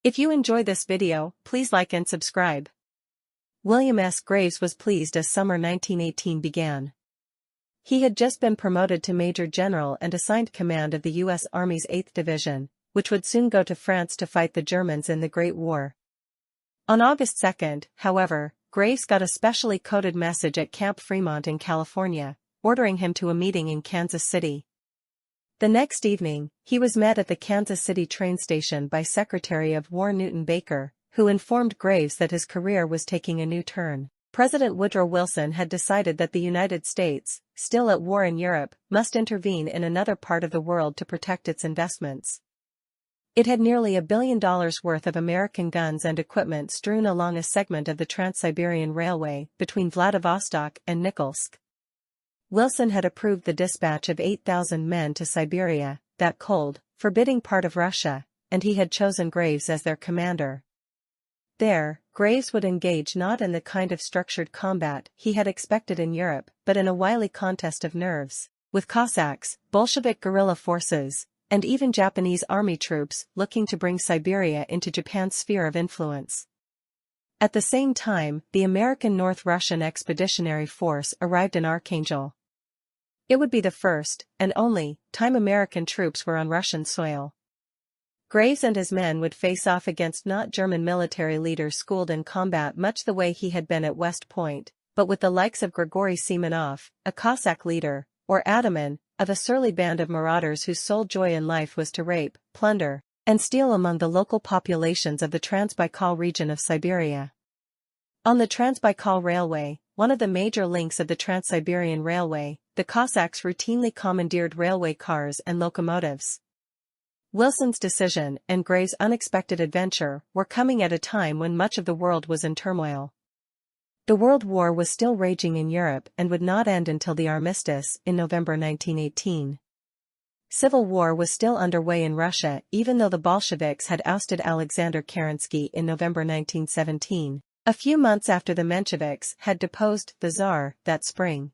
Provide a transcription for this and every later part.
If you enjoy this video, please like and subscribe. William S. Graves was pleased as summer 1918 began. He had just been promoted to Major General and assigned command of the U.S. Army's 8th Division, which would soon go to France to fight the Germans in the Great War. On August 2, however, Graves got a specially coded message at Camp Fremont in California, ordering him to a meeting in Kansas City. The next evening, he was met at the Kansas City train station by Secretary of War Newton Baker, who informed Graves that his career was taking a new turn. President Woodrow Wilson had decided that the United States, still at war in Europe, must intervene in another part of the world to protect its investments. It had nearly $1 billion worth of American guns and equipment strewn along a segment of the Trans-Siberian Railway between Vladivostok and Nikolsk. Wilson had approved the dispatch of 8,000 men to Siberia, that cold, forbidding part of Russia, and he had chosen Graves as their commander. There, Graves would engage not in the kind of structured combat he had expected in Europe, but in a wily contest of nerves, with Cossacks, Bolshevik guerrilla forces, and even Japanese army troops looking to bring Siberia into Japan's sphere of influence. At the same time, the American North Russian Expeditionary Force arrived in Archangel. It would be the first, and only, time American troops were on Russian soil. Graves and his men would face off against not German military leaders schooled in combat much the way he had been at West Point, but with the likes of Grigory Semenov, a Cossack leader, or Ataman, of a surly band of marauders whose sole joy in life was to rape, plunder, and steal among the local populations of the Transbaikal region of Siberia. On the Transbaikal Railway, one of the major links of the Trans-Siberian Railway, the Cossacks routinely commandeered railway cars and locomotives. Wilson's decision and Graves' unexpected adventure were coming at a time when much of the world was in turmoil. The World War was still raging in Europe and would not end until the armistice in November 1918. Civil war was still underway in Russia even though the Bolsheviks had ousted Alexander Kerensky in November 1917, a few months after the Mensheviks had deposed the Tsar that spring.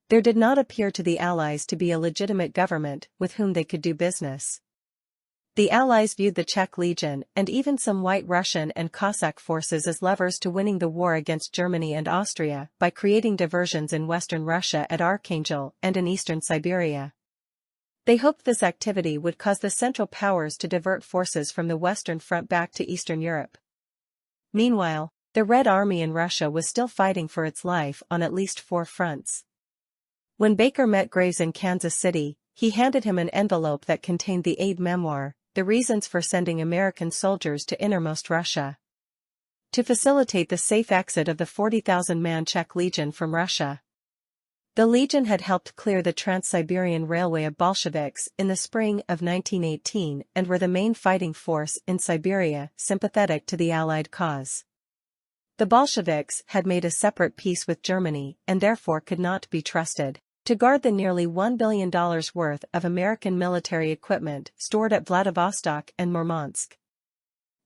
There did not appear to the Allies to be a legitimate government with whom they could do business. The Allies viewed the Czech Legion and even some White Russian and Cossack forces as levers to winning the war against Germany and Austria by creating diversions in western Russia at Archangel and in eastern Siberia. They hoped this activity would cause the Central Powers to divert forces from the Western Front back to Eastern Europe. Meanwhile, the Red Army in Russia was still fighting for its life on at least 4 fronts. When Baker met Graves in Kansas City, he handed him an envelope that contained the aide memoir, The Reasons for Sending American Soldiers to Innermost Russia. To facilitate the safe exit of the 40,000-man Czech Legion from Russia. The Legion had helped clear the Trans-Siberian Railway of Bolsheviks in the spring of 1918 and were the main fighting force in Siberia, sympathetic to the Allied cause. The Bolsheviks had made a separate peace with Germany and therefore could not be trusted to guard the nearly $1 billion worth of American military equipment stored at Vladivostok and Murmansk.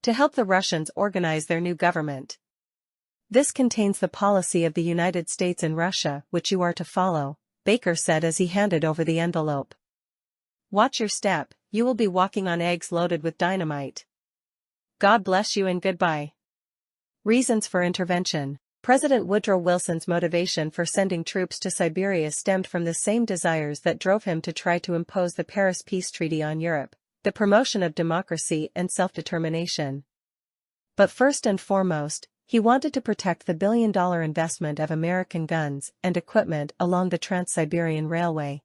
To help the Russians organize their new government. This contains the policy of the United States in Russia which you are to follow, Baker said as he handed over the envelope. Watch your step, you will be walking on eggs loaded with dynamite. God bless you and goodbye. Reasons for intervention. President Woodrow Wilson's motivation for sending troops to Siberia stemmed from the same desires that drove him to try to impose the Paris Peace Treaty on Europe, the promotion of democracy and self-determination. But first and foremost, he wanted to protect the billion-dollar investment of American guns and equipment along the Trans-Siberian Railway.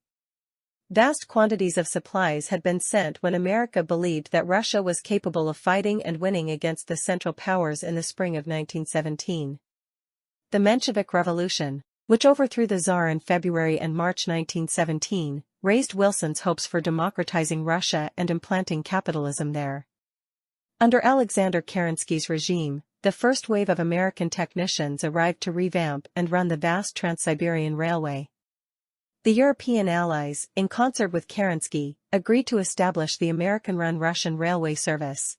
Vast quantities of supplies had been sent when America believed that Russia was capable of fighting and winning against the Central Powers in the spring of 1917. The Menshevik Revolution, which overthrew the Tsar in February and March 1917, raised Wilson's hopes for democratizing Russia and implanting capitalism there. Under Alexander Kerensky's regime, the first wave of American technicians arrived to revamp and run the vast Trans-Siberian Railway. The European allies, in concert with Kerensky, agreed to establish the American-run Russian railway service.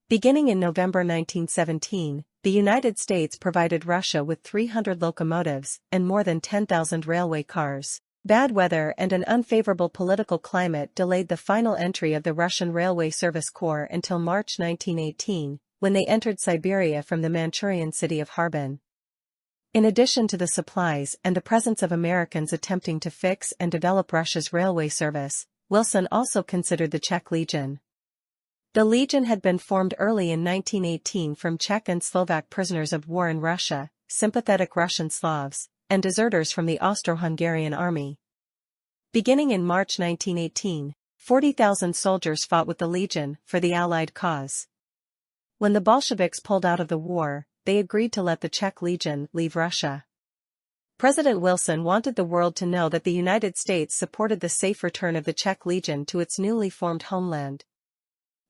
Beginning in November 1917, the United States provided Russia with 300 locomotives and more than 10,000 railway cars. Bad weather and an unfavorable political climate delayed the final entry of the Russian Railway Service Corps until March 1918, when they entered Siberia from the Manchurian city of Harbin. In addition to the supplies and the presence of Americans attempting to fix and develop Russia's railway service, Wilson also considered the Czech Legion. The Legion had been formed early in 1918 from Czech and Slovak prisoners of war in Russia, sympathetic Russian Slavs, and deserters from the Austro-Hungarian army. Beginning in March 1918, 40,000 soldiers fought with the Legion for the Allied cause. When the Bolsheviks pulled out of the war, they agreed to let the Czech Legion leave Russia. President Wilson wanted the world to know that the United States supported the safe return of the Czech Legion to its newly formed homeland.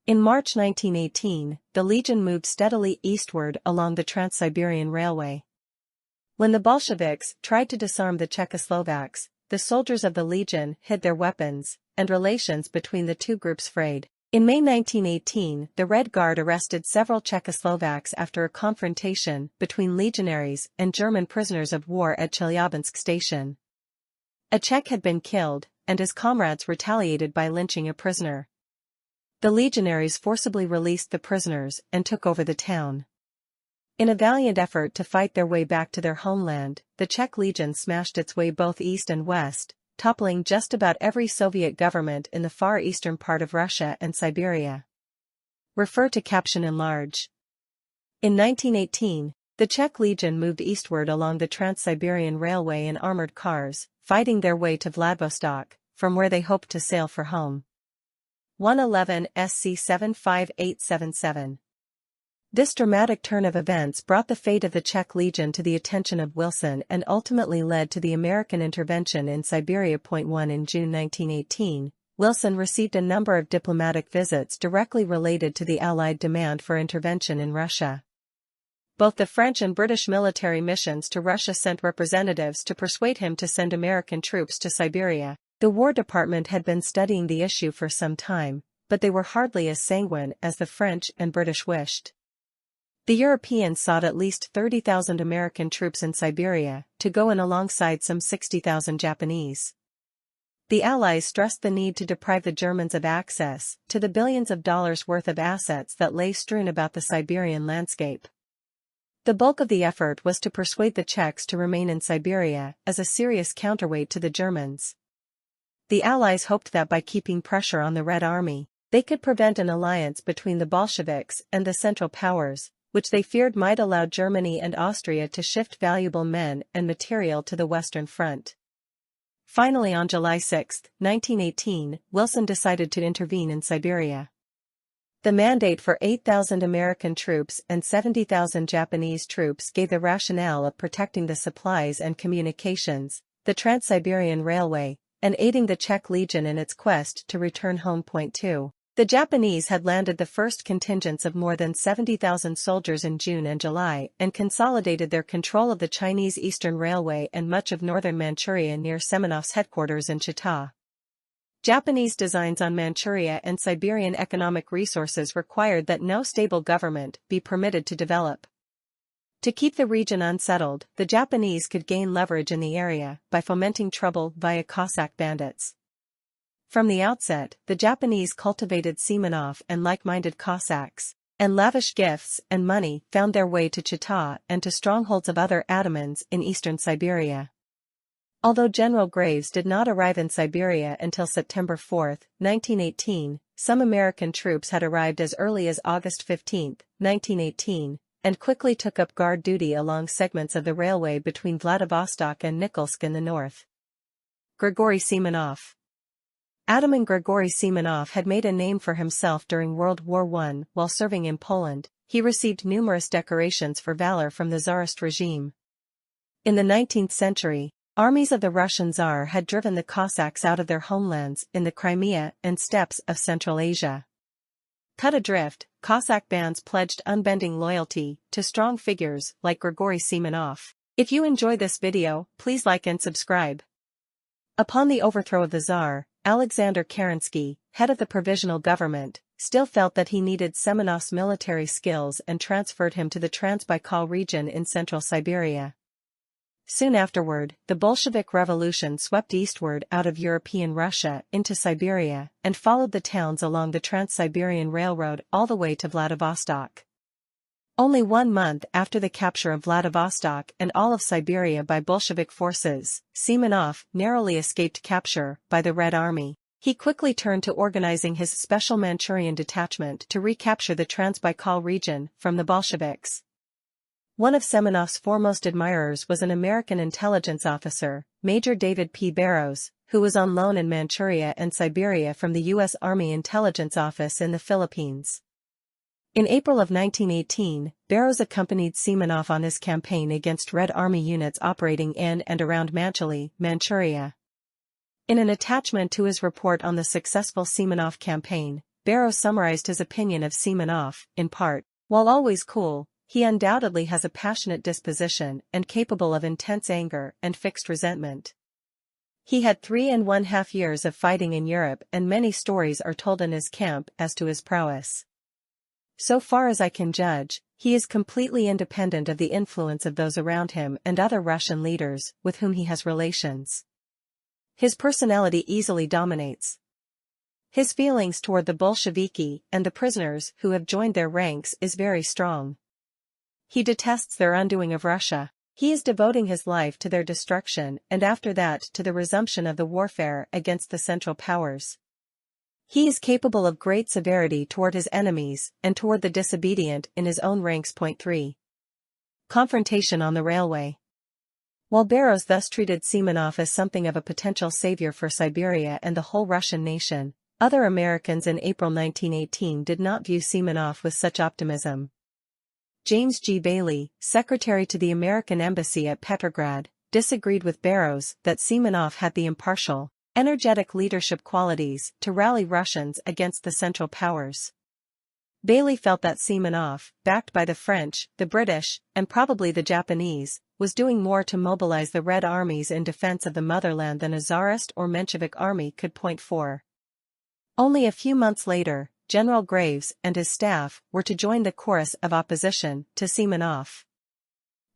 In March 1918, the Legion moved steadily eastward along the Trans-Siberian Railway. When the Bolsheviks tried to disarm the Czechoslovaks, the soldiers of the Legion hid their weapons, and relations between the two groups frayed. In May 1918, the Red Guard arrested several Czechoslovaks after a confrontation between legionaries and German prisoners of war at Chelyabinsk station. A Czech had been killed, and his comrades retaliated by lynching a prisoner. The legionaries forcibly released the prisoners and took over the town. In a valiant effort to fight their way back to their homeland, the Czech Legion smashed its way both east and west, toppling just about every Soviet government in the far eastern part of Russia and Siberia. Refer to caption enlarge. In 1918, the Czech Legion moved eastward along the Trans-Siberian Railway in armored cars, fighting their way to Vladivostok, from where they hoped to sail for home. 111 SC 75877. This dramatic turn of events brought the fate of the Czech Legion to the attention of Wilson and ultimately led to the American intervention in Siberia. 1 In June 1918, Wilson received a number of diplomatic visits directly related to the Allied demand for intervention in Russia. Both the French and British military missions to Russia sent representatives to persuade him to send American troops to Siberia. The War Department had been studying the issue for some time, but they were hardly as sanguine as the French and British wished. The Europeans sought at least 30,000 American troops in Siberia, to go in alongside some 60,000 Japanese. The Allies stressed the need to deprive the Germans of access to the billions of dollars worth of assets that lay strewn about the Siberian landscape. The bulk of the effort was to persuade the Czechs to remain in Siberia as a serious counterweight to the Germans. The Allies hoped that by keeping pressure on the Red Army, they could prevent an alliance between the Bolsheviks and the Central Powers, which they feared might allow Germany and Austria to shift valuable men and material to the Western Front. Finally, on July 6, 1918, Wilson decided to intervene in Siberia. The mandate for 8,000 American troops and 70,000 Japanese troops gave the rationale of protecting the supplies and communications, the Trans-Siberian Railway, and aiding the Czech Legion in its quest to return home. 2. The Japanese had landed the first contingents of more than 70,000 soldiers in June and July and consolidated their control of the Chinese Eastern Railway and much of northern Manchuria near Semenov's headquarters in Chita. Japanese designs on Manchuria and Siberian economic resources required that no stable government be permitted to develop. To keep the region unsettled, the Japanese could gain leverage in the area by fomenting trouble via Cossack bandits. From the outset, the Japanese cultivated Semenov and like-minded Cossacks, and lavish gifts and money found their way to Chita and to strongholds of other atamans in eastern Siberia. Although General Graves did not arrive in Siberia until September 4, 1918, some American troops had arrived as early as August 15, 1918, and quickly took up guard duty along segments of the railway between Vladivostok and Nikolsk in the north. Grigory Semenov. Ataman Grigory Semenov had made a name for himself during World War I. While serving in Poland, he received numerous decorations for valor from the Tsarist regime. In the 19th century, armies of the Russian Tsar had driven the Cossacks out of their homelands in the Crimea and steppes of Central Asia. Cut adrift, Cossack bands pledged unbending loyalty to strong figures like Grigory Semenov. If you enjoy this video, please like and subscribe. Upon the overthrow of the Tsar, Alexander Kerensky, head of the provisional government, still felt that he needed Semenov's military skills and transferred him to the Transbaikal region in central Siberia. Soon afterward, the Bolshevik Revolution swept eastward out of European Russia into Siberia and followed the towns along the Trans-Siberian Railroad all the way to Vladivostok. Only 1 month after the capture of Vladivostok and all of Siberia by Bolshevik forces, Semenov narrowly escaped capture by the Red Army. He quickly turned to organizing his Special Manchurian Detachment to recapture the Transbaikal region from the Bolsheviks. One of Semenov's foremost admirers was an American intelligence officer, Major David P. Barrows, who was on loan in Manchuria and Siberia from the U.S. Army Intelligence Office in the Philippines. In April of 1918, Barrows accompanied Semenov on his campaign against Red Army units operating in and around Manchili, Manchuria. In an attachment to his report on the successful Semenov campaign, Barrows summarized his opinion of Semenov, in part, "While always cool, he undoubtedly has a passionate disposition and capable of intense anger and fixed resentment. He had 3½ years of fighting in Europe and many stories are told in his camp as to his prowess. So far as I can judge, he is completely independent of the influence of those around him and other Russian leaders with whom he has relations. His personality easily dominates. His feelings toward the Bolsheviki and the prisoners who have joined their ranks is very strong. He detests their undoing of Russia. He is devoting his life to their destruction and after that to the resumption of the warfare against the Central Powers. He is capable of great severity toward his enemies and toward the disobedient in his own ranks. 3. Confrontation on the railway. While Barrows thus treated Semenov as something of a potential savior for Siberia and the whole Russian nation, other Americans in April 1918 did not view Semenov with such optimism. James G. Bailey, secretary to the American embassy at Petrograd, disagreed with Barrows that Semenov had the impartial, energetic leadership qualities to rally Russians against the Central Powers. Bailey felt that Semenov, backed by the French, the British, and probably the Japanese, was doing more to mobilize the Red Armies in defense of the motherland than a Tsarist or Menshevik army could point for. Only a few months later, General Graves and his staff were to join the chorus of opposition to Semenov.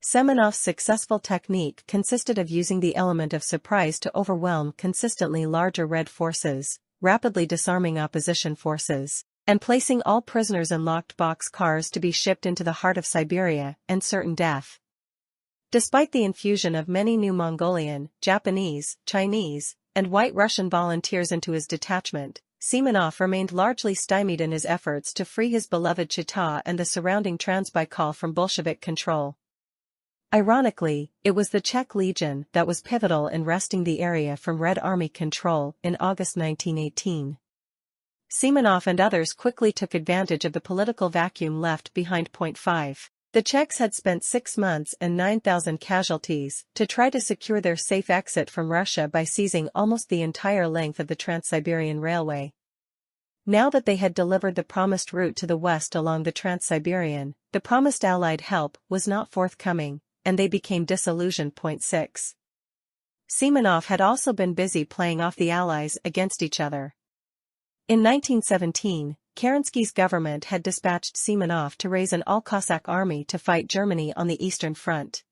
Semenov's successful technique consisted of using the element of surprise to overwhelm consistently larger Red forces, rapidly disarming opposition forces, and placing all prisoners in locked box cars to be shipped into the heart of Siberia and certain death. Despite the infusion of many new Mongolian, Japanese, Chinese, and White Russian volunteers into his detachment, Semenov remained largely stymied in his efforts to free his beloved Chita and the surrounding Transbaikal from Bolshevik control. Ironically, it was the Czech Legion that was pivotal in wresting the area from Red Army control in August 1918. Semenov and others quickly took advantage of the political vacuum left behind. 5. The Czechs had spent 6 months and 9,000 casualties to try to secure their safe exit from Russia by seizing almost the entire length of the Trans-Siberian Railway. Now that they had delivered the promised route to the west along the Trans-Siberian, the promised Allied help was not forthcoming, and they became disillusioned. 6. Semenov had also been busy playing off the Allies against each other. In 1917, Kerensky's government had dispatched Semenov to raise an all-Cossack army to fight Germany on the Eastern Front.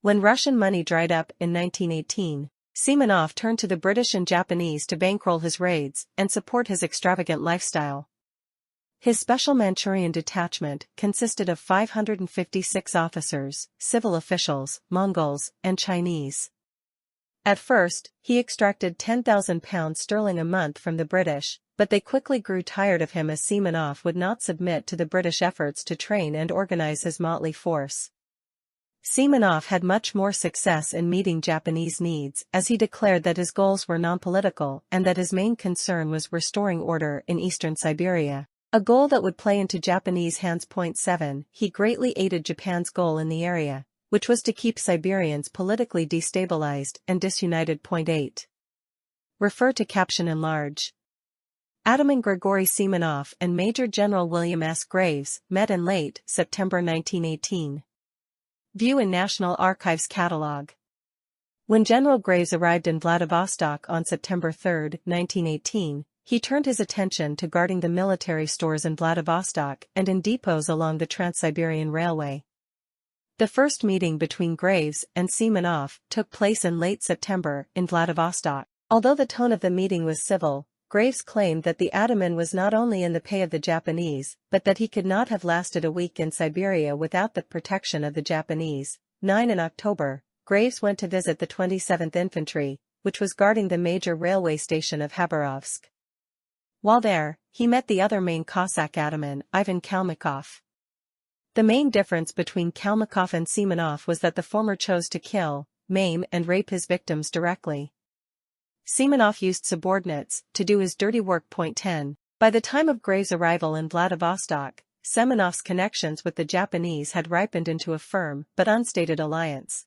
When Russian money dried up in 1918, Semenov turned to the British and Japanese to bankroll his raids and support his extravagant lifestyle. His Special Manchurian Detachment consisted of 556 officers, civil officials, Mongols, and Chinese. At first, he extracted £10,000 a month from the British, but they quickly grew tired of him as Semenov would not submit to the British efforts to train and organize his motley force. Semenov had much more success in meeting Japanese needs as he declared that his goals were non-political and that his main concern was restoring order in eastern Siberia, a goal that would play into Japanese hands. 7. He greatly aided Japan's goal in the area, which was to keep Siberians politically destabilized and disunited. 8. Refer to caption enlarge. Ataman Grigory Semenov and Major General William S. Graves met in late September 1918. View in National Archives catalog. When General Graves arrived in Vladivostok on September 3, 1918, he turned his attention to guarding the military stores in Vladivostok and in depots along the Trans-Siberian Railway. The first meeting between Graves and Semenov took place in late September in Vladivostok. Although the tone of the meeting was civil, Graves claimed that the Ataman was not only in the pay of the Japanese, but that he could not have lasted a week in Siberia without the protection of the Japanese. In October, Graves went to visit the 27th Infantry, which was guarding the major railway station of Khabarovsk. While there, he met the other main Cossack ataman, Ivan Kalmykov. The main difference between Kalmykov and Semenov was that the former chose to kill, maim and rape his victims directly. Semenov used subordinates to do his dirty work. 10. By the time of Graves' arrival in Vladivostok, Semenov's connections with the Japanese had ripened into a firm but unstated alliance.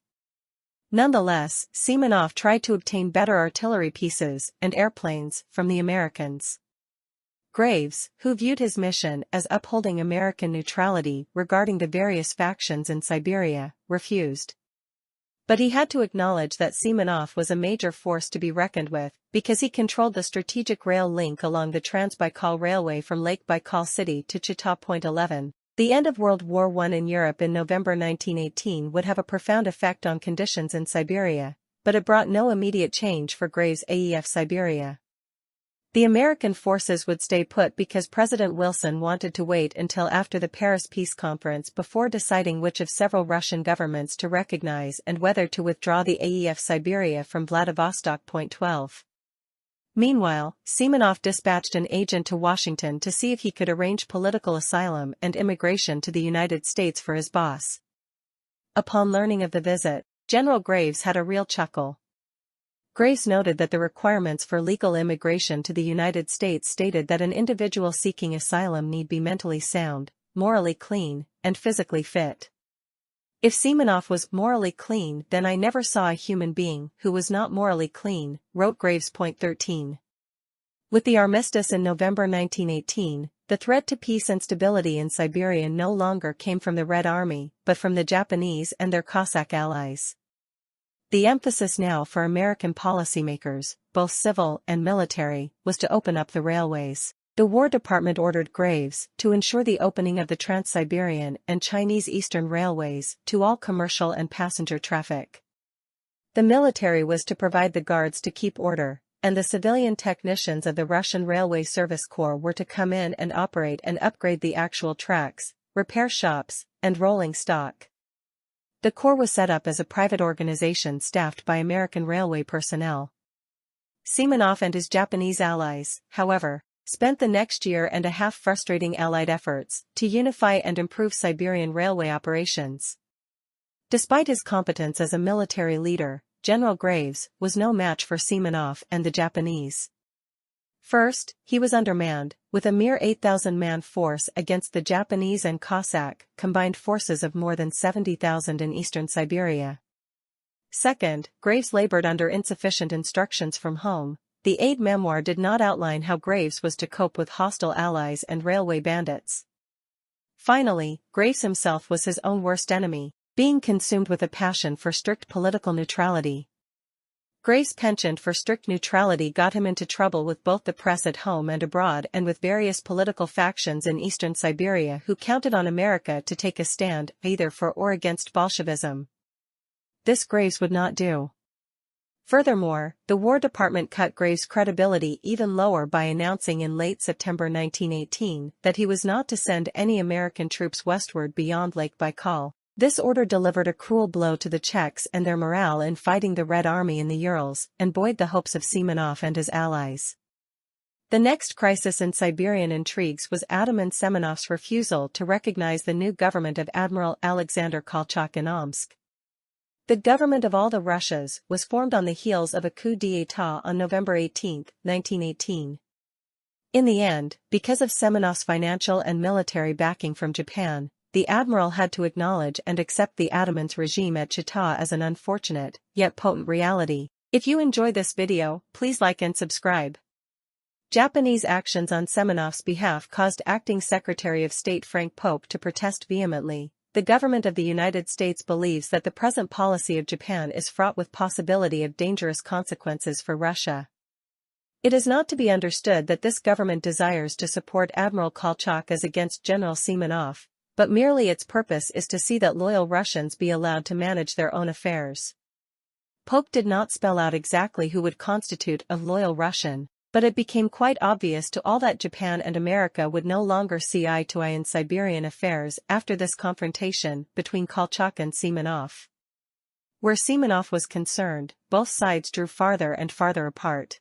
Nonetheless, Semenov tried to obtain better artillery pieces and airplanes from the Americans. Graves, who viewed his mission as upholding American neutrality regarding the various factions in Siberia, refused. But he had to acknowledge that Semenov was a major force to be reckoned with, because he controlled the strategic rail link along the Trans-Baikal Railway from Lake Baikal City to Chita. 11. The end of World War I in Europe in November 1918 would have a profound effect on conditions in Siberia, but it brought no immediate change for Graves' AEF Siberia. The American forces would stay put because President Wilson wanted to wait until after the Paris Peace Conference before deciding which of several Russian governments to recognize and whether to withdraw the AEF Siberia from Vladivostok. 12. Meanwhile, Semenov dispatched an agent to Washington to see if he could arrange political asylum and immigration to the United States for his boss. Upon learning of the visit, General Graves had a real chuckle. Graves noted that the requirements for legal immigration to the United States stated that an individual seeking asylum need be mentally sound, morally clean, and physically fit. If Semenov was morally clean, then I never saw a human being who was not morally clean, wrote Graves. 13. With the armistice in November 1918, the threat to peace and stability in Siberia no longer came from the Red Army, but from the Japanese and their Cossack allies. The emphasis now for American policymakers, both civil and military, was to open up the railways. The War Department ordered Graves to ensure the opening of the Trans-Siberian and Chinese Eastern Railways to all commercial and passenger traffic. The military was to provide the guards to keep order, and the civilian technicians of the Russian Railway Service Corps were to come in and operate and upgrade the actual tracks, repair shops, and rolling stock. The Corps was set up as a private organization staffed by American railway personnel. Semenov and his Japanese allies, however, spent the next year and a half frustrating Allied efforts to unify and improve Siberian railway operations. Despite his competence as a military leader, General Graves was no match for Semenov and the Japanese. First, he was undermanned, with a mere 8,000-man force against the Japanese and Cossack combined forces of more than 70,000 in eastern Siberia. Second, Graves labored under insufficient instructions from home. The aide-memoir did not outline how Graves was to cope with hostile allies and railway bandits. Finally, Graves himself was his own worst enemy, being consumed with a passion for strict political neutrality. Graves' penchant for strict neutrality got him into trouble with both the press at home and abroad and with various political factions in eastern Siberia who counted on America to take a stand either for or against Bolshevism. This Graves would not do. Furthermore, the War Department cut Graves' credibility even lower by announcing in late September 1918 that he was not to send any American troops westward beyond Lake Baikal. This order delivered a cruel blow to the Czechs and their morale in fighting the Red Army in the Urals and buoyed the hopes of Semenov and his allies. The next crisis in Siberian intrigues was Ataman Semenov's refusal to recognize the new government of Admiral Alexander Kolchak in Omsk. The government of all the Russias was formed on the heels of a coup d'état on November 18, 1918. In the end, because of Semenov's financial and military backing from Japan, the admiral had to acknowledge and accept the Ataman's regime at Chita as an unfortunate, yet potent reality. If you enjoy this video, please like and subscribe. Japanese actions on Semenov's behalf caused Acting Secretary of State Frank Pope to protest vehemently. The government of the United States believes that the present policy of Japan is fraught with possibility of dangerous consequences for Russia. It is not to be understood that this government desires to support Admiral Kolchak as against General Semenov, but merely its purpose is to see that loyal Russians be allowed to manage their own affairs. Polk did not spell out exactly who would constitute a loyal Russian, but it became quite obvious to all that Japan and America would no longer see eye to eye in Siberian affairs after this confrontation between Kolchak and Semenov. Where Semenov was concerned, both sides drew farther and farther apart.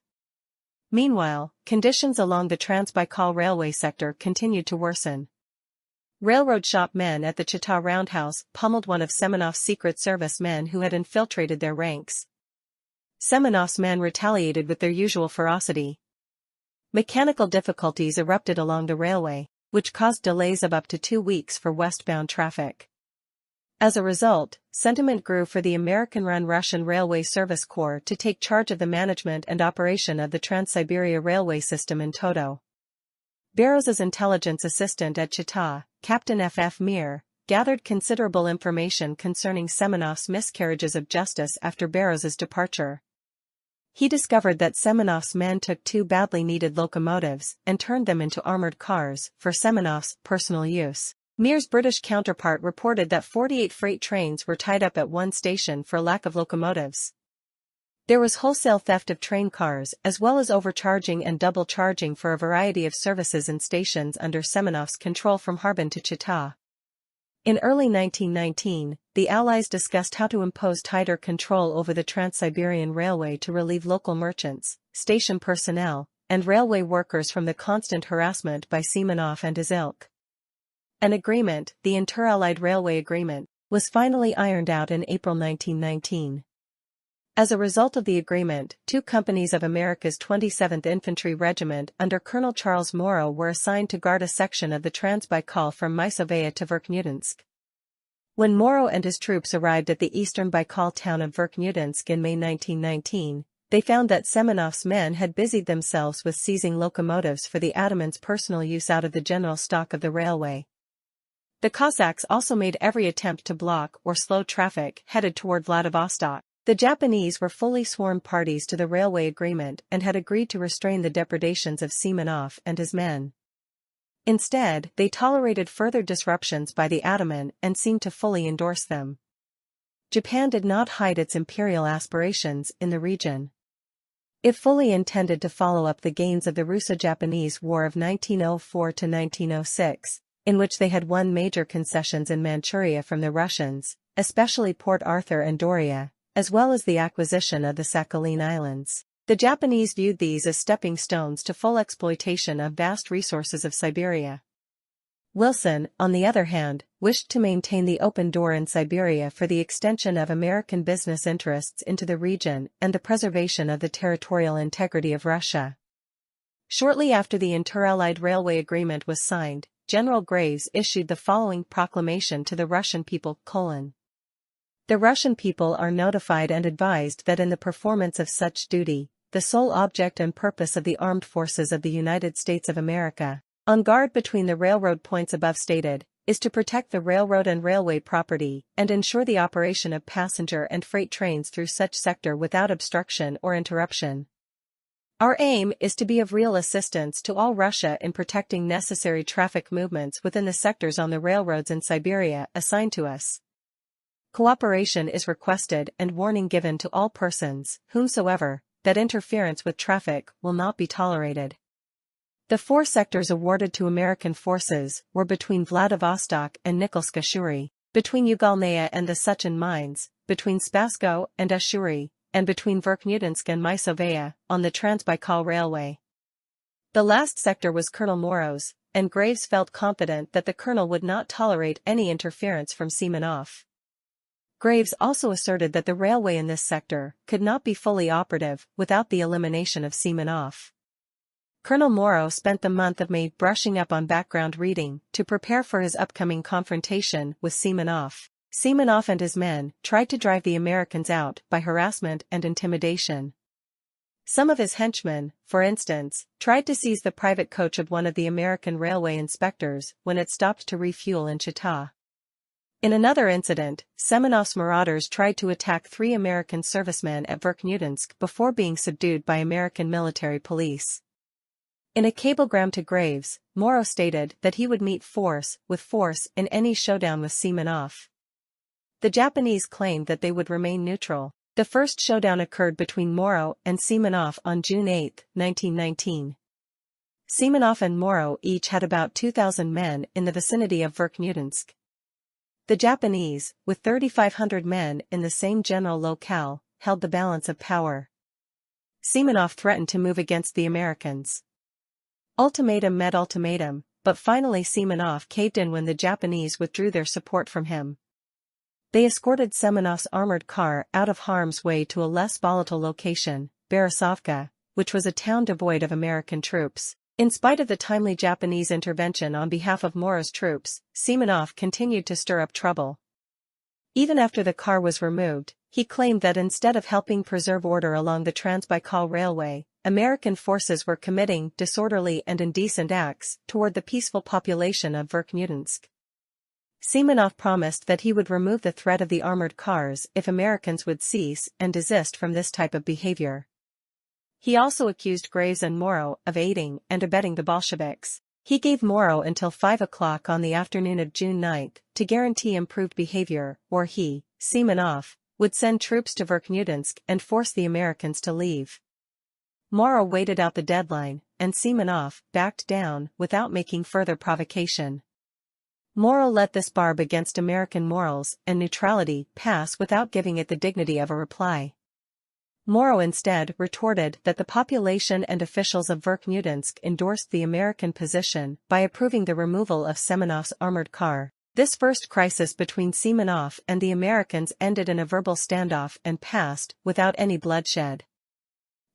Meanwhile, conditions along the Trans-Baikal Railway sector continued to worsen. Railroad shop men at the Chita roundhouse pummeled one of Semenov's Secret Service men who had infiltrated their ranks. Semenov's men retaliated with their usual ferocity. Mechanical difficulties erupted along the railway, which caused delays of up to 2 weeks for westbound traffic. As a result, sentiment grew for the American-run Russian Railway Service Corps to take charge of the management and operation of the Trans-Siberia railway system in toto. Berez's intelligence assistant at Chita, Captain F. Mir, gathered considerable information concerning Semenov's miscarriages of justice after Berez's departure. He discovered that Semenov's men took 2 badly needed locomotives and turned them into armored cars for Semenov's personal use. Mir's British counterpart reported that 48 freight trains were tied up at one station for lack of locomotives. There was wholesale theft of train cars as well as overcharging and double charging for a variety of services in stations under Semenov's control from Harbin to Chita. In early 1919, the Allies discussed how to impose tighter control over the Trans-Siberian Railway to relieve local merchants, station personnel, and railway workers from the constant harassment by Semenov and his ilk. An agreement, the Inter-Allied Railway Agreement, was finally ironed out in April 1919. As a result of the agreement, 2 companies of America's 27th Infantry Regiment under Colonel Charles Morrow were assigned to guard a section of the Trans-Baikal from Mysovaya to Verkhnudinsk. When Morrow and his troops arrived at the eastern Baikal town of Verkhnudinsk in May 1919, they found that Semenov's men had busied themselves with seizing locomotives for the ataman's personal use out of the general stock of the railway. The Cossacks also made every attempt to block or slow traffic headed toward Vladivostok. The Japanese were fully sworn parties to the railway agreement and had agreed to restrain the depredations of Semenov and his men. Instead, they tolerated further disruptions by the ataman and seemed to fully endorse them. Japan did not hide its imperial aspirations in the region. It fully intended to follow up the gains of the Russo-Japanese War of 1904 to 1906. In which they had won major concessions in Manchuria from the Russians, especially Port Arthur and Doria, as well as the acquisition of the Sakhalin Islands. The Japanese viewed these as stepping stones to full exploitation of vast resources of Siberia. Wilson, on the other hand, wished to maintain the open door in Siberia for the extension of American business interests into the region and the preservation of the territorial integrity of Russia. Shortly after the Inter-Allied Railway Agreement was signed, General Graves issued the following proclamation to the Russian people: The Russian people are notified and advised that in the performance of such duty, the sole object and purpose of the armed forces of the United States of America, on guard between the railroad points above stated, is to protect the railroad and railway property and ensure the operation of passenger and freight trains through such sector without obstruction or interruption. Our aim is to be of real assistance to all Russia in protecting necessary traffic movements within the sectors on the railroads in Siberia assigned to us. Cooperation is requested and warning given to all persons, whomsoever, that interference with traffic will not be tolerated. The 4 sectors awarded to American forces were between Vladivostok and Nikolska Shuri, between Ugalnaya and the Suchin mines, between Spassko and Ushuri, and between Verkhnudinsk and Mysovaya, on the Trans-Baikal Railway. The last sector was Colonel Morrow's, and Graves felt confident that the colonel would not tolerate any interference from Semenov. Graves also asserted that the railway in this sector could not be fully operative without the elimination of Semenov. Colonel Morrow spent the month of May brushing up on background reading to prepare for his upcoming confrontation with Semenov. Semenov and his men tried to drive the Americans out by harassment and intimidation. Some of his henchmen, for instance, tried to seize the private coach of one of the American railway inspectors when it stopped to refuel in Chita. In another incident, Semenov's marauders tried to attack 3 American servicemen at Verkhnudinsk before being subdued by American military police. In a cablegram to Graves, Morrow stated that he would meet force in any showdown with Semenov. The Japanese claimed that they would remain neutral. The first showdown occurred between Morrow and Semenov on June 8, 1919. Semenov and Morrow each had about 2,000 men in the vicinity of Verkhnudinsk. The Japanese, with 3,500 men in the same general locale, held the balance of power. Semenov threatened to move against the Americans. Ultimatum met ultimatum, but finally Semenov caved in when the Japanese withdrew their support from him. They escorted Semenov's armored car out of harm's way to a less volatile location, Beresovka, which was a town devoid of American troops. In spite of the timely Japanese intervention on behalf of Morrow's troops, Semenov continued to stir up trouble. Even after the car was removed, he claimed that instead of helping preserve order along the Transbaikal Railway, American forces were committing disorderly and indecent acts toward the peaceful population of Verkhnudinsk. Semenov promised that he would remove the threat of the armored cars if Americans would cease and desist from this type of behavior. He also accused Graves and Morrow of aiding and abetting the Bolsheviks. He gave Morrow until 5 o'clock on the afternoon of June 9 to guarantee improved behavior, or he, Semenov, would send troops to Verkhnudinsk and force the Americans to leave. Morrow waited out the deadline, and Semenov backed down without making further provocation. Morrow let this barb against American morals and neutrality pass without giving it the dignity of a reply. Morrow instead retorted that the population and officials of Verkhnudinsk endorsed the American position by approving the removal of Semenov's armored car. This first crisis between Semenov and the Americans ended in a verbal standoff and passed without any bloodshed.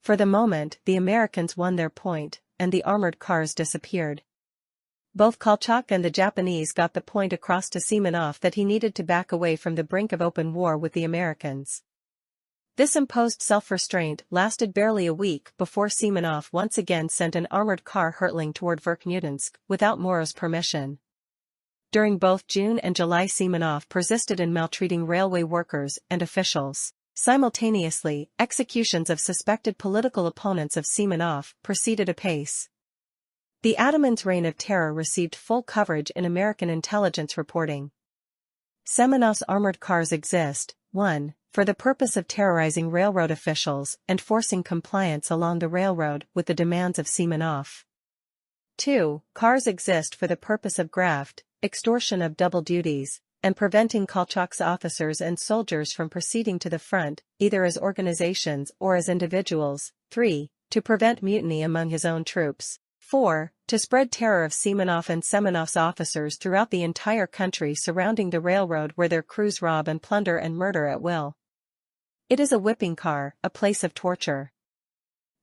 For the moment, the Americans won their point, and the armored cars disappeared. Both Kolchak and the Japanese got the point across to Semenov that he needed to back away from the brink of open war with the Americans. This imposed self-restraint lasted barely a week before Semenov once again sent an armored car hurtling toward Verkhnudinsk without Morrow's permission. During both June and July, Semenov persisted in maltreating railway workers and officials. Simultaneously, executions of suspected political opponents of Semenov proceeded apace. The Ataman's reign of terror received full coverage in American intelligence reporting. Semenov's armored cars exist, 1. For the purpose of terrorizing railroad officials and forcing compliance along the railroad with the demands of Semenov. 2. Cars exist for the purpose of graft, extortion of double duties, and preventing Kolchak's officers and soldiers from proceeding to the front, either as organizations or as individuals. 3. To prevent mutiny among his own troops. 4. To spread terror of Semenov and Semenov's officers throughout the entire country surrounding the railroad where their crews rob and plunder and murder at will. It is a whipping car, a place of torture.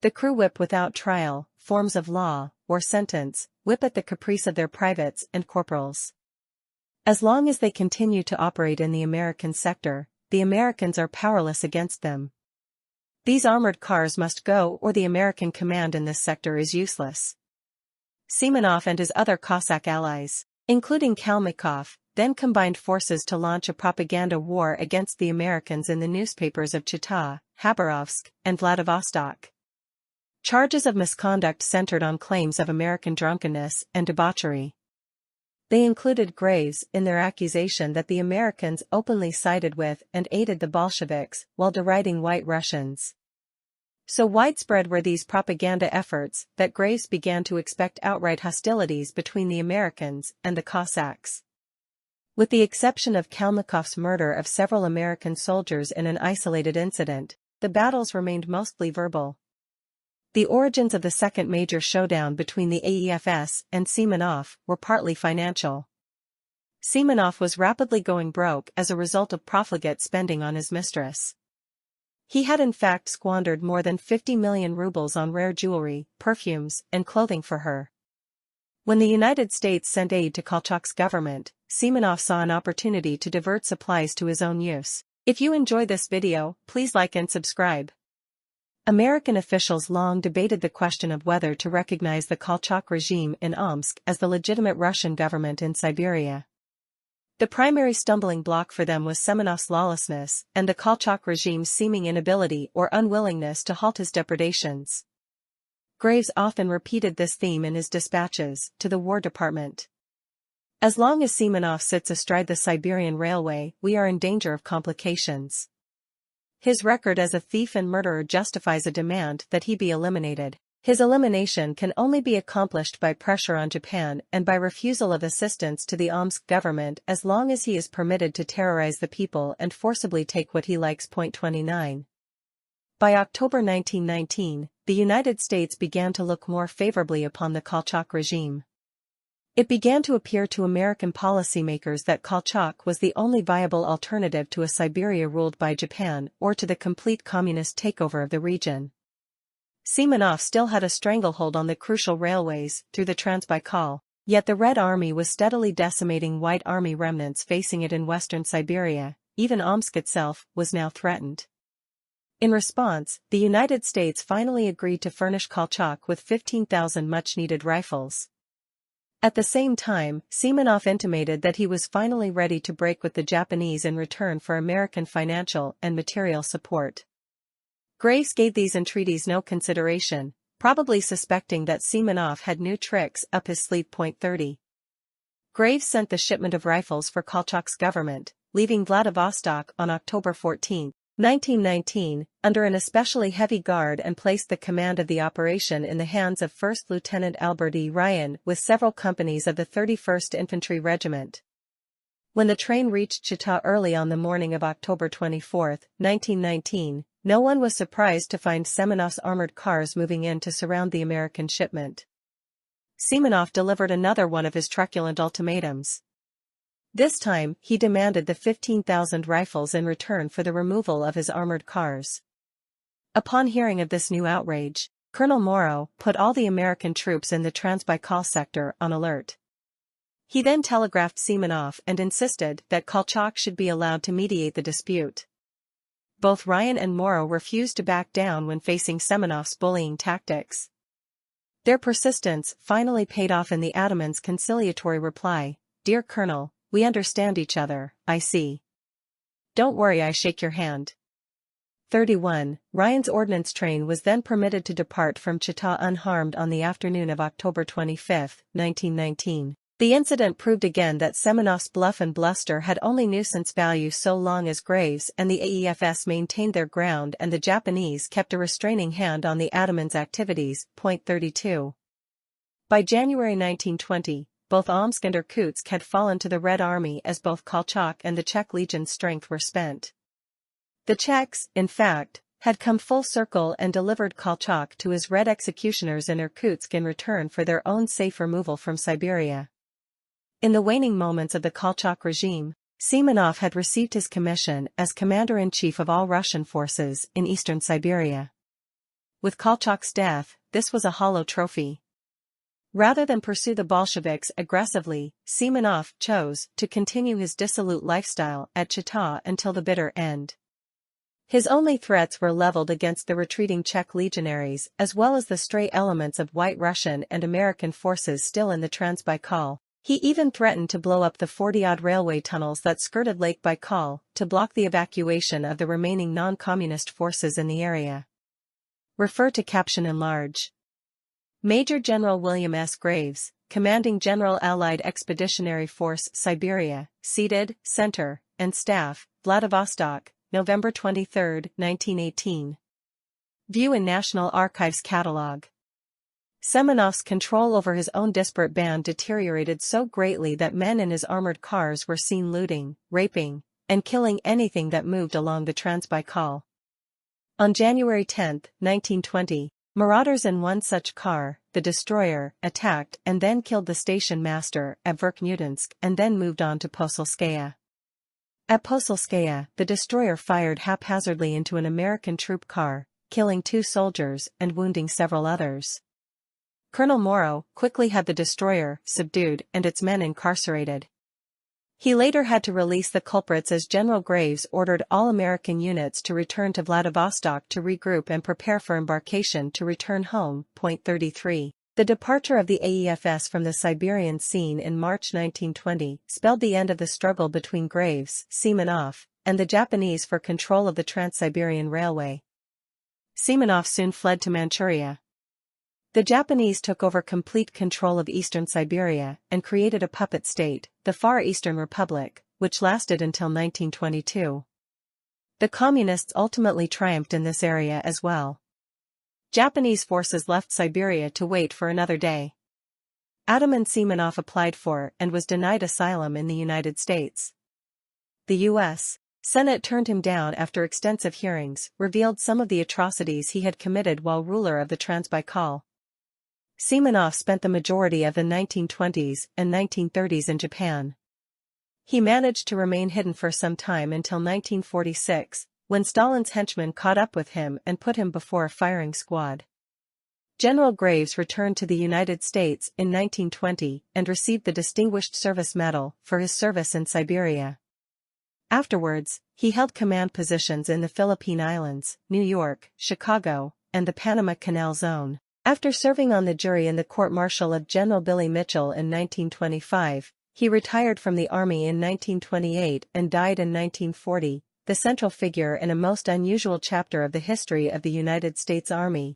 The crew whip without trial, forms of law, or sentence, whip at the caprice of their privates and corporals. As long as they continue to operate in the American sector, the Americans are powerless against them. These armored cars must go or the American command in this sector is useless. Semenov and his other Cossack allies, including Kalmykov, then combined forces to launch a propaganda war against the Americans in the newspapers of Chita, Khabarovsk, and Vladivostok. Charges of misconduct centered on claims of American drunkenness and debauchery. They included Graves in their accusation that the Americans openly sided with and aided the Bolsheviks while deriding White Russians. So widespread were these propaganda efforts that Graves began to expect outright hostilities between the Americans and the Cossacks. With the exception of Kalmykov's murder of several American soldiers in an isolated incident, the battles remained mostly verbal. The origins of the second major showdown between the AEFS and Semenov were partly financial. Semenov was rapidly going broke as a result of profligate spending on his mistress. He had in fact squandered more than 50 million rubles on rare jewelry, perfumes, and clothing for her. When the United States sent aid to Kolchak's government, Semenov saw an opportunity to divert supplies to his own use. If you enjoy this video, please like and subscribe. American officials long debated the question of whether to recognize the Kolchak regime in Omsk as the legitimate Russian government in Siberia. The primary stumbling block for them was Semenov's lawlessness and the Kolchak regime's seeming inability or unwillingness to halt his depredations. Graves often repeated this theme in his dispatches to the War Department. As long as Semenov sits astride the Siberian Railway, we are in danger of complications. His record as a thief and murderer justifies a demand that he be eliminated. His elimination can only be accomplished by pressure on Japan and by refusal of assistance to the Omsk government as long as he is permitted to terrorize the people and forcibly take what he likes. 29. By October 1919, the United States began to look more favorably upon the Kolchak regime. It began to appear to American policymakers that Kolchak was the only viable alternative to a Siberia ruled by Japan or to the complete communist takeover of the region. Semenov still had a stranglehold on the crucial railways through the Transbaikal, yet the Red Army was steadily decimating White Army remnants facing it in western Siberia. Even Omsk itself was now threatened. In response, the United States finally agreed to furnish Kolchak with 15,000 much-needed rifles. At the same time, Semenov intimated that he was finally ready to break with the Japanese in return for American financial and material support. Graves gave these entreaties no consideration, probably suspecting that Semenov had new tricks up his sleeve. 30. Graves sent the shipment of rifles for Kolchak's government, leaving Vladivostok on October 14, 1919, under an especially heavy guard and placed the command of the operation in the hands of First Lieutenant Albert E. Ryan with several companies of the 31st Infantry Regiment. When the train reached Chita early on the morning of October 24, 1919, no one was surprised to find Semenov's armored cars moving in to surround the American shipment. Semenov delivered another one of his truculent ultimatums. This time, he demanded the 15,000 rifles in return for the removal of his armored cars. Upon hearing of this new outrage, Colonel Morrow put all the American troops in the Transbaikal sector on alert. He then telegraphed Semenov and insisted that Kolchak should be allowed to mediate the dispute. Both Ryan and Morrow refused to back down when facing Semenov's bullying tactics. Their persistence finally paid off in the Ataman's conciliatory reply, "Dear Colonel, we understand each other, I see. Don't worry, I shake your hand." 31. Ryan's ordnance train was then permitted to depart from Chita unharmed on the afternoon of October 25, 1919. The incident proved again that Semenov's bluff and bluster had only nuisance value so long as Graves and the AEFS maintained their ground and the Japanese kept a restraining hand on the Ataman's activities. 32. By January 1920, both Omsk and Irkutsk had fallen to the Red Army as both Kolchak and the Czech Legion's strength were spent. The Czechs, in fact, had come full circle and delivered Kolchak to his Red executioners in Irkutsk in return for their own safe removal from Siberia. In the waning moments of the Kolchak regime, Semenov had received his commission as Commander-in-Chief of all Russian forces in eastern Siberia. With Kolchak's death, this was a hollow trophy. Rather than pursue the Bolsheviks aggressively, Semenov chose to continue his dissolute lifestyle at Chita until the bitter end. His only threats were leveled against the retreating Czech legionaries as well as the stray elements of White Russian and American forces still in the Transbaikal. He even threatened to blow up the 40-odd railway tunnels that skirted Lake Baikal to block the evacuation of the remaining non-communist forces in the area. Refer to caption enlarge. Major General William S. Graves, Commanding General Allied Expeditionary Force Siberia, seated, Center, and Staff, Vladivostok, November 23, 1918. View in National Archives Catalog. Semenov's control over his own disparate band deteriorated so greatly that men in his armored cars were seen looting, raping, and killing anything that moved along the Transbaikal. On January 10, 1920, marauders in one such car, the Destroyer, attacked and then killed the station master at Verkhnudinsk and then moved on to Poselskaya. At Poselskaya, the Destroyer fired haphazardly into an American troop car, killing 2 soldiers and wounding several others. Colonel Morrow quickly had the Destroyer subdued and its men incarcerated. He later had to release the culprits as General Graves ordered all American units to return to Vladivostok to regroup and prepare for embarkation to return home. 33. The departure of the AEFS from the Siberian scene in March 1920 spelled the end of the struggle between Graves, Semenov, and the Japanese for control of the Trans-Siberian Railway. Semenov soon fled to Manchuria. The Japanese took over complete control of eastern Siberia and created a puppet state, the Far Eastern Republic, which lasted until 1922. The Communists ultimately triumphed in this area as well. Japanese forces left Siberia to wait for another day. Ataman Semenov applied for and was denied asylum in the United States. The U.S. Senate turned him down after extensive hearings revealed some of the atrocities he had committed while ruler of the Transbaikal. Semenov spent the majority of the 1920s and 1930s in Japan. He managed to remain hidden for some time until 1946, when Stalin's henchmen caught up with him and put him before a firing squad. General Graves returned to the United States in 1920 and received the Distinguished Service Medal for his service in Siberia. Afterwards, he held command positions in the Philippine Islands, New York, Chicago, and the Panama Canal Zone. After serving on the jury in the court-martial of General Billy Mitchell in 1925, he retired from the Army in 1928 and died in 1940, the central figure in a most unusual chapter of the history of the United States Army.